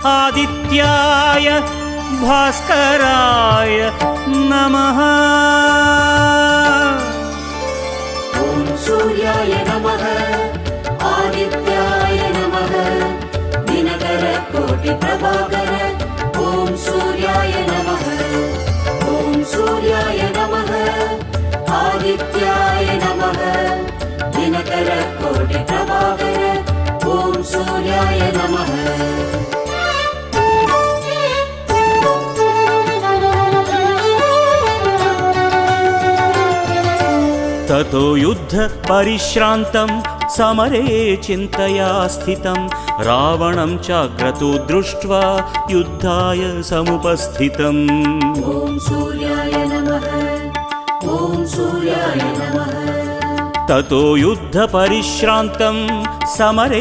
आदित्याय भास्कराय नमः। ॐ सूर्याय नमः आदित्याय नमः दिनकर कोटि प्रभाकर। ॐ सूर्याय नमः ॐ सूर्याय नमः आदित्याय नमः दिनकर कोटि प्रभाकर। ॐ सूर्याय नमः। ततो युद्ध परिश्रान्तं समरे चिन्तया स्थितं रावणं चाक्रतु दृष्ट्वा युद्धाय समुपस्थितम्। ॐ सूर्याय नमः ॐ सूर्याय नमः। ततो युद्ध परिश्रान्तं समरे